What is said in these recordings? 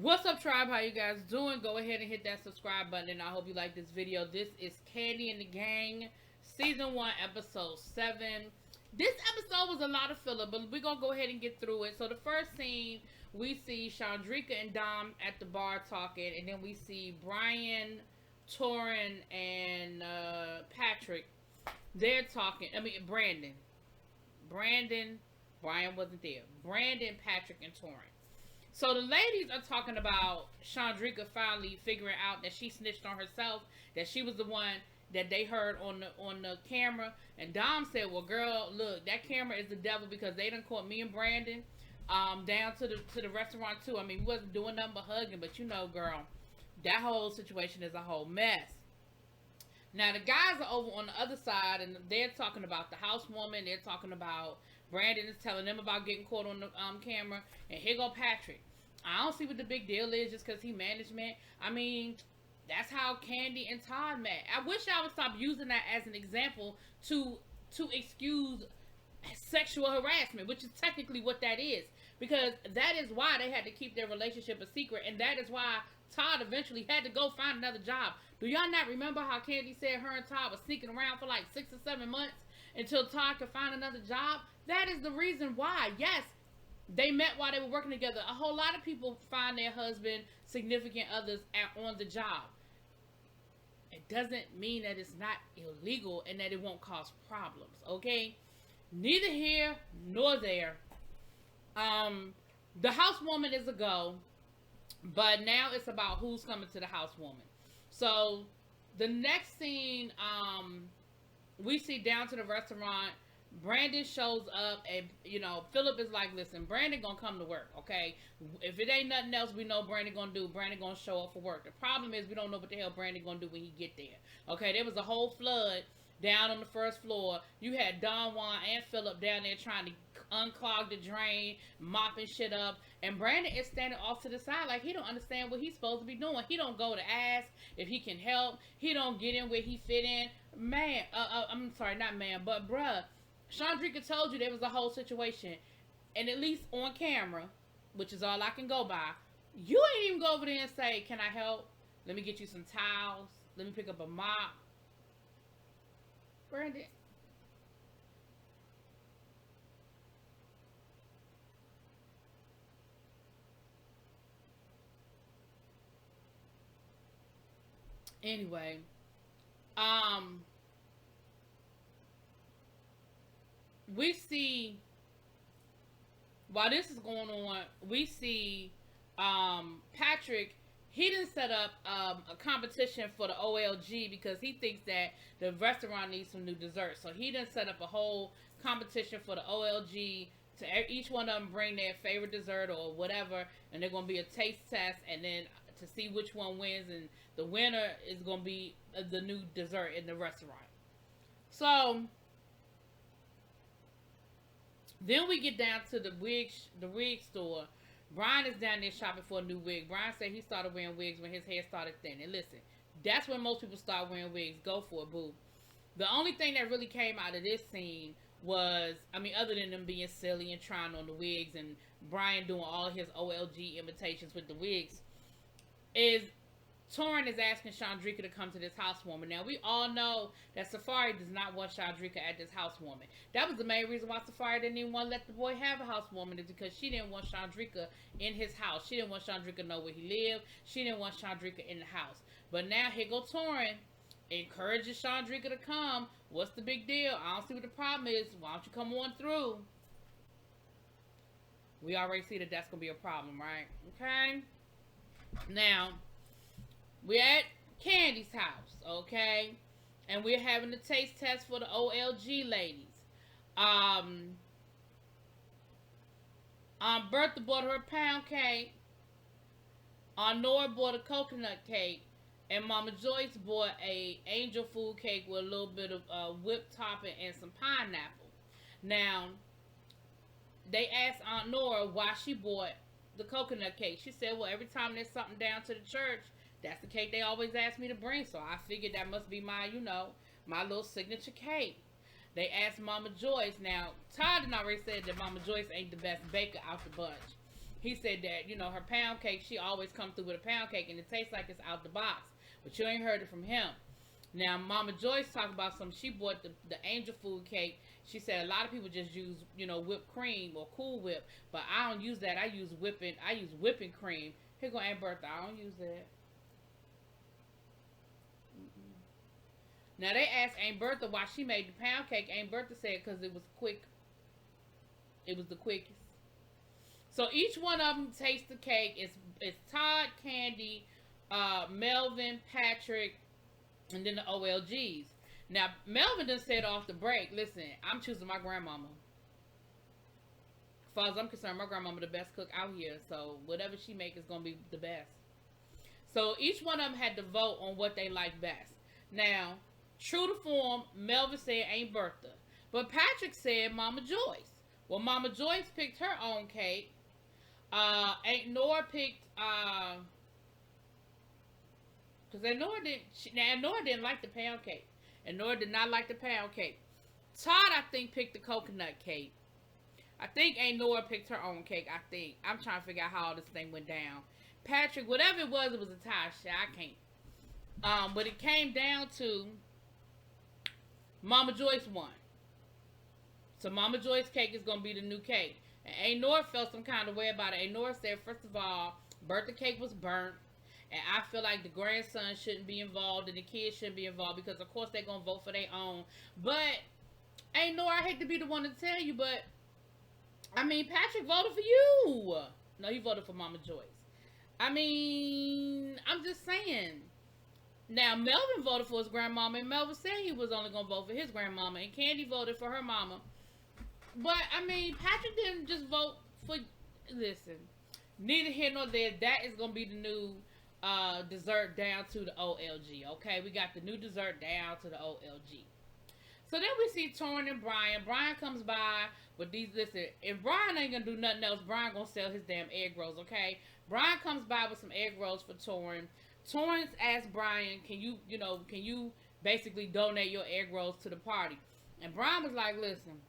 What's up, tribe? How you guys doing? Go ahead and hit that subscribe button, and I hope you like this video. This is Kandi and the Gang, Season 1, Episode 7. This episode was a lot of filler, but we're going to go ahead and get through it. So the first scene, we see Chandrika and Dom at the bar talking, and then we see Brian, Torin, and Patrick. They're talking. Brandon. Brian wasn't there. Brandon, Patrick, and Torin. So the ladies are talking about Chandrika finally figuring out that she snitched on herself, that she was the one that they heard on the camera. And Dom said, "Well, girl, look, that camera is the devil because they done caught me and Brandon down to the restaurant too. I mean, we wasn't doing nothing but hugging, but you know, girl, that whole situation is a whole mess." Now the guys are over on the other side, and they're talking about the housewoman. They're talking about Brandon is telling them about getting caught on the camera, and here go Patrick. I don't see what the big deal is just because he management. I mean, that's how Kandi and Todd met. I wish I would stop using that as an example to excuse sexual harassment, which is technically what that is. Because that is why they had to keep their relationship a secret, and that is why Todd eventually had to go find another job. Do y'all not remember how Kandi said her and Todd was sneaking around for like 6 or 7 months until Todd could find another job? That is the reason why. Yes, they met while they were working together. A whole lot of people find their husband, significant others on the job. It doesn't mean that it's not illegal and that it won't cause problems, okay? Neither here nor there. The housewoman is a go, but now it's about who's coming to the housewoman. So the next scene, we see down to the restaurant. Brandon shows up, and Philip is like, "Listen, Brandon gonna come to work, okay? If it ain't nothing else we know Brandon gonna do, Brandon gonna show up for work. The problem is we don't know what the hell Brandon gonna do when he get there, okay? There was a whole flood down on the first floor. You had Don Juan and Philip down there trying to unclog the drain, mopping shit up, and Brandon is standing off to the side like he don't understand what he's supposed to be doing. He don't go to ask if he can help. He don't get in where he fit in. Man, I'm sorry, not man, but bruh, Chandrika told you there was a whole situation, and at least on camera, which is all I can go by, you ain't even go over there and say, "Can I help? Let me get you some towels. Let me pick up a mop." Brandon. Anyway, we see while this is going on, we see Patrick. He didn't set up a competition for the OLG because he thinks that the restaurant needs some new desserts. So he didn't set up a whole competition for the OLG to each one of them bring their favorite dessert or whatever, and they're going to be a taste test, and then to see which one wins, and the winner is going to be the new dessert in the restaurant. So then we get down to the wig store. Brian is down there shopping for a new wig. Brian said he started wearing wigs when his hair started thinning. Listen, that's when most people start wearing wigs. Go for it, boo. The only thing that really came out of this scene was, other than them being silly and trying on the wigs and Brian doing all his OLG imitations with the wigs, is Torin is asking Chandrika to come to this housewoman. Now, we all know that Safari does not want Chandrika at this housewoman. That was the main reason why Safari didn't even want to let the boy have a housewoman, is because she didn't want Chandrika in his house. She didn't want Chandrika to know where he lived. She didn't want Chandrika in the house. But now, here go Torin, encourages Chandrika to come. What's the big deal? I don't see what the problem is. Why don't you come on through? We already see that that's going to be a problem, right? Okay? Now, we're at Kandi's house, okay? And we're having the taste test for the OLG ladies. Bertha bought her a pound cake. Nora bought a coconut cake. And Mama Joyce bought a angel food cake with a little bit of whipped topping and some pineapple. Now, they asked Aunt Nora why she bought the coconut cake. She said, "Well, every time there's something down to the church, that's the cake they always ask me to bring. So I figured that must be my, my little signature cake." They asked Mama Joyce. Now, Todd and already said that Mama Joyce ain't the best baker out the bunch. he said that, her pound cake, she always come through with a pound cake and it tastes like it's out the box. But you ain't heard it from him. Now, Mama Joyce talked about she bought the angel food cake. She said a lot of people just use, whipped cream or Cool Whip. But I don't use that. I use whipping cream. Here go Aunt Bertha. I don't use that. Now, they asked Aunt Bertha why she made the pound cake. Aunt Bertha said because it was quick. It was the quickest. So each one of them tastes the cake. It's Todd, Kandi, Melvin, Patrick, and then the OLGs. Now, Melvin done said off the break, listen, I'm choosing my grandmama. As far as I'm concerned, my grandmama the best cook out here. So whatever she make is going to be the best. So each one of them had to vote on what they like best. Now, true to form, Melvin said Aunt Bertha. But Patrick said Mama Joyce. Well, Mama Joyce picked her own cake. Aunt Nora picked, because Aunt Nora didn't like the pound cake. And Nora did not like the pound cake. Todd, I think, picked the coconut cake. I think Aunt Nora picked her own cake, I think. I'm trying to figure out how all this thing went down. Patrick, whatever it was a tie. Shit, I can't. But it came down to Mama Joyce won. So Mama Joyce cake is going to be the new cake. And Aunt Nora felt some kind of way about it. Aunt Nora said, first of all, birthday cake was burnt. And I feel like the grandson shouldn't be involved and the kids shouldn't be involved because, of course, they're going to vote for their own. But, Aunt Nora, I hate to be the one to tell you, but, I mean, Patrick voted for you. No, he voted for Mama Joyce. I mean, I'm just saying. Now, Melvin voted for his grandmama, and Melvin said he was only going to vote for his grandmama, and Kandi voted for her mama. But, I mean, Patrick didn't just vote for, listen, neither here nor there. That is going to be the new dessert down to the OLG, okay? We got the new dessert down to the OLG. So then we see Torrin and Brian. Brian comes by with these, listen, if Brian ain't going to do nothing else, Brian going to sell his damn egg rolls, okay? Brian comes by with some egg rolls for Torrin. Torrance asked Brian, can you basically donate your egg rolls to the party? And Brian was like, listen,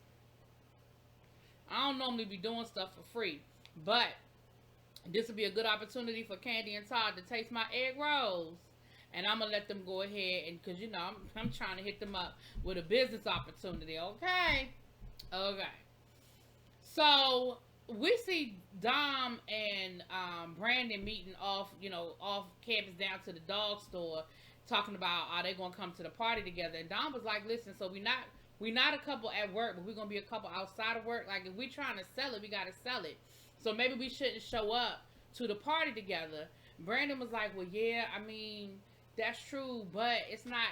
I don't normally be doing stuff for free, but this would be a good opportunity for Kandi and Todd to taste my egg rolls. And I'm going to let them go ahead, and because, I'm trying to hit them up with a business opportunity, okay? Okay. So, we see Dom and Brandon meeting off campus down to the dog store, talking about are they going to come to the party together. And Dom was like, listen, so we not a couple at work, but we're going to be a couple outside of work. Like, if we're trying to sell it, we got to sell it. So maybe we shouldn't show up to the party together. Brandon was like, well, yeah, I mean, that's true, but it's not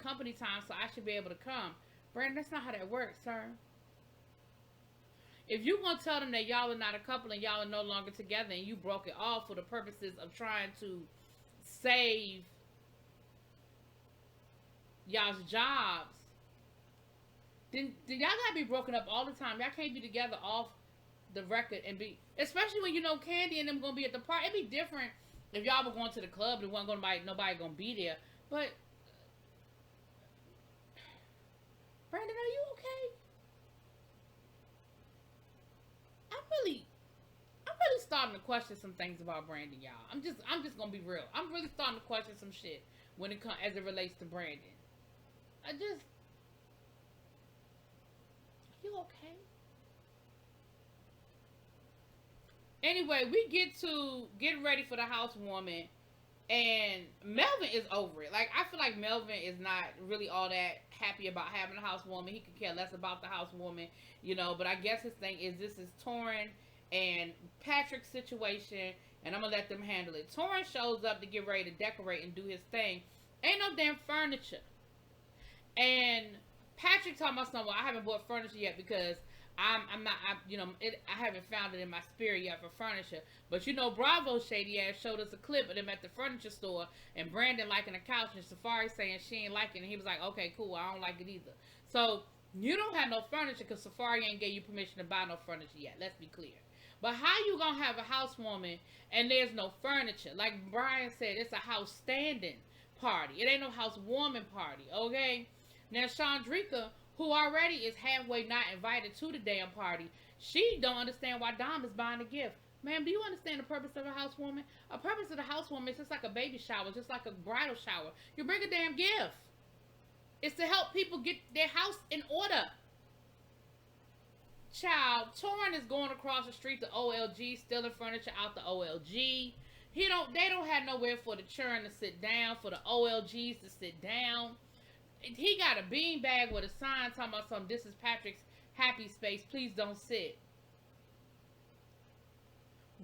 company time, so I should be able to come. Brandon, that's not how that works, sir. If you want to tell them that y'all are not a couple and y'all are no longer together and you broke it off for the purposes of trying to save y'all's jobs, then y'all gotta be broken up all the time. Y'all can't be together off the record and be, especially when Kandi and them gonna be at the party. It'd be different if y'all were going to the club and wasn't nobody gonna be there. But Brandon, are you okay? I'm really starting to question some things about Brandon, y'all. I'm just gonna be real. I'm really starting to question some shit when it comes as it relates to Brandon. Are you okay? Anyway, we get ready for the housewarming, and Melvin is over it. Like, I feel like Melvin is not really all that happy about having a housewarming. He could care less about the housewarming, but I guess his thing is this is Torrin and Patrick's situation, and I'm gonna let them handle it. Torrin shows up to get ready to decorate and do his thing. Ain't no damn furniture. And Patrick talking about something, well, I haven't bought furniture yet because I haven't found it in my spirit yet for furniture. But Bravo shady ass showed us a clip of them at the furniture store and Brandon liking a couch and Safari saying she ain't liking it. And he was like, okay, cool, I don't like it either. So you don't have no furniture because Safari ain't gave you permission to buy no furniture yet. Let's be clear. But how you gonna have a housewarming and there's no furniture? Like Brian said, it's a house standing party. It ain't no housewarming party, okay? Now Chandrika, who already is halfway not invited to the damn party, she don't understand why Dom is buying a gift. Ma'am, do you understand the purpose of a housewoman? A purpose of the housewoman is just like a baby shower, just like a bridal shower. You bring a damn gift. It's to help people get their house in order. Child, Torrin is going across the street to OLG, stealing furniture out the OLG. They don't have nowhere for the children to sit down, for the OLGs to sit down. He got a bean bag with a sign talking about something. This is Patrick's happy space. Please don't sit.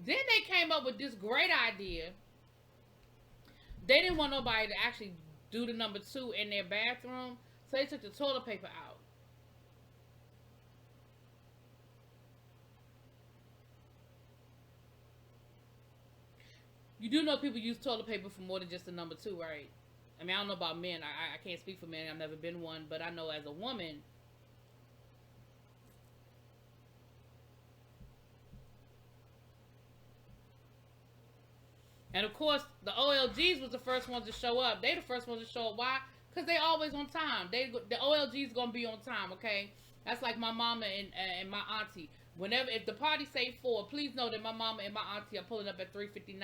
Then they came up with this great idea. They didn't want nobody to actually do the number 2 in their bathroom, so they took the toilet paper out. You do know people use toilet paper for more than just the number 2, right? I mean, I don't know about men. I can't speak for men. I've never been one. But I know as a woman, and of course, the OLGs was the first ones to show up. They the first ones to show up. Why? Because they always on time. The OLGs going to be on time, okay? That's like my mama and my auntie. If the party say 4, please know that my mama and my auntie are pulling up at 3:59.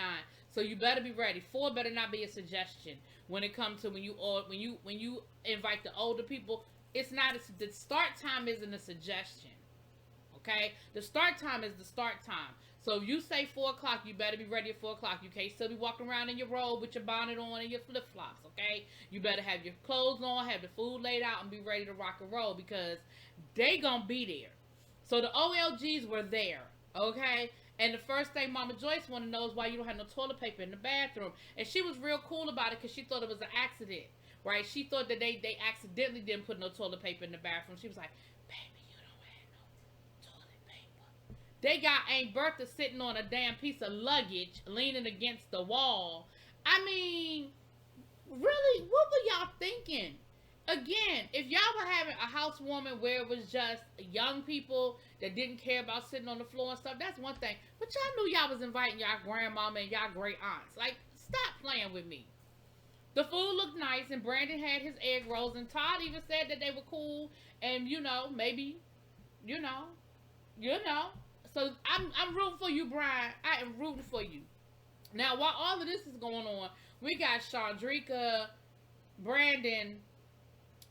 So you better be ready. 4 better not be a suggestion when it comes to when you invite the older people. It's not the start time isn't a suggestion. Okay, the start time is the start time. So if you say 4 o'clock, you better be ready at 4 o'clock. You can't still be walking around in your robe with your bonnet on and your flip flops. Okay, you better have your clothes on, have the food laid out, and be ready to rock and roll because they gonna be there. So the OLGs were there. Okay. And the first thing Mama Joyce wanted to know is why you don't have no toilet paper in the bathroom. And she was real cool about it because she thought it was an accident, right? She thought that they accidentally didn't put no toilet paper in the bathroom. She was like, baby, you don't have no toilet paper. They got Aunt Bertha sitting on a damn piece of luggage leaning against the wall. I mean, really, what were y'all thinking? Again, if y'all were having a housewarming where it was just young people that didn't care about sitting on the floor and stuff, that's one thing. But y'all knew y'all was inviting y'all grandmama and y'all great aunts. Like, stop playing with me. The food looked nice, and Brandon had his egg rolls, and Todd even said that they were cool, and maybe, So I'm rooting for you, Brian. I am rooting for you. Now, while all of this is going on, we got Chandrika, Brandon.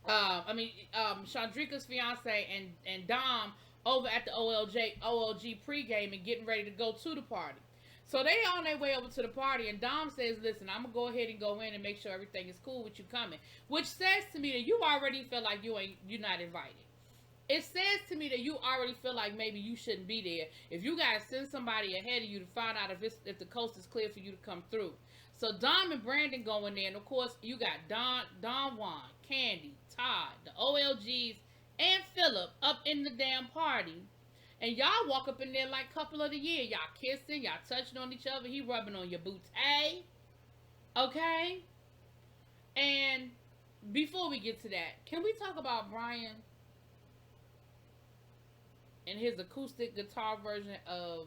Chandrika's fiance and Dom over at the OLG pregame and getting ready to go to the party. So they on their way over to the party, and Dom says, listen, I'm going to go ahead and go in and make sure everything is cool with you coming. Which says to me that you already feel like you're not invited. It says to me that you already feel like maybe you shouldn't be there. If you guys send somebody ahead of you to find out if the coast is clear for you to come through. So Dom and Brandon go in there, and of course you got Don Juan, Kandi, Todd, the OLGs, and Philip up in the damn party. And y'all walk up in there like couple of the year. Y'all kissing, y'all touching on each other. He rubbing on your booty. Okay? And before we get to that, can we talk about Brian and his acoustic guitar version of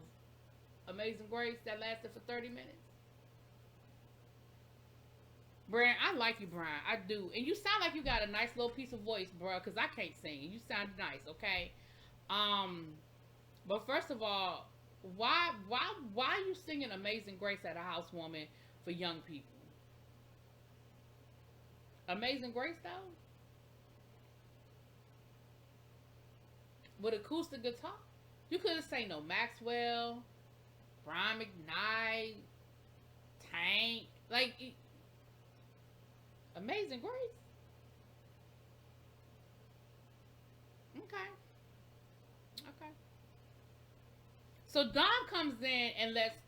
Amazing Grace that lasted for 30 minutes? Brian, I like you, Brian. I do. And you sound like you got a nice little piece of voice, bro, because I can't sing. You sound nice, okay? But first of all, why are you singing Amazing Grace at a housewarming for young people? Amazing Grace, though? With acoustic guitar? You could have sang no Maxwell, Brian McKnight, Tank, like... Amazing Grace. Okay. So Dom comes in and lets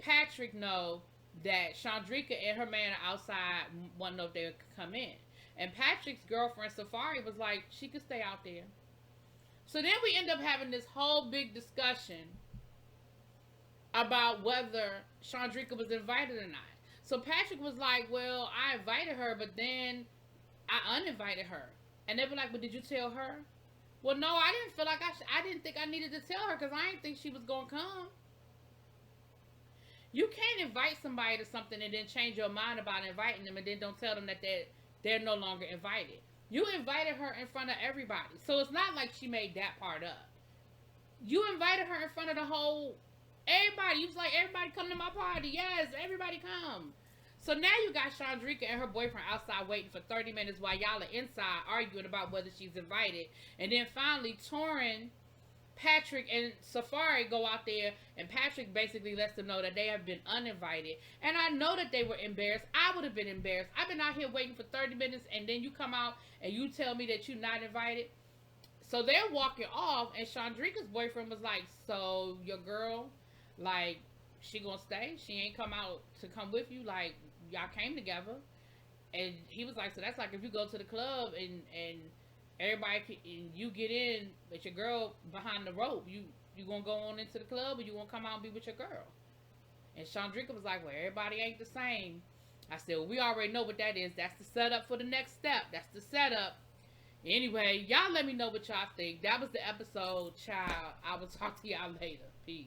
Patrick know that Chandrika and her man are outside, want to know if they could come in. And Patrick's girlfriend Safari was like, she could stay out there. So then we end up having this whole big discussion about whether Chandrika was invited or not. So Patrick was like, well, I invited her, but then I uninvited her. And they were like, but did you tell her? Well, no, I didn't feel like I didn't think I needed to tell her because I didn't think she was going to come. You can't invite somebody to something and then change your mind about inviting them and then don't tell them that they're no longer invited. You invited her in front of everybody. So it's not like she made that part up. You invited her in front of the whole Everybody, you was like, everybody come to my party. Yes, everybody come. So now you got Chandrika and her boyfriend outside waiting for 30 minutes while y'all are inside arguing about whether she's invited. And then finally, Torin, Patrick, and Safari go out there, and Patrick basically lets them know that they have been uninvited. And I know that they were embarrassed. I would have been embarrassed. I've been out here waiting for 30 minutes, and then you come out and you tell me that you're not invited. So they're walking off, and Chandrika's boyfriend was like, so your girl, like, she gonna stay? She ain't come out to come with you? Like, y'all came together. And he was like, so that's like if you go to the club and everybody and you get in, but your girl behind the rope, you gonna go on into the club, or you gonna come out and be with your girl? And Chandrika was like, well, everybody ain't the same. I said, well, we already know what that is. That's the setup for the next step. That's the setup. Anyway, y'all let me know what y'all think. That was the episode, child. I will talk to y'all later. Peace.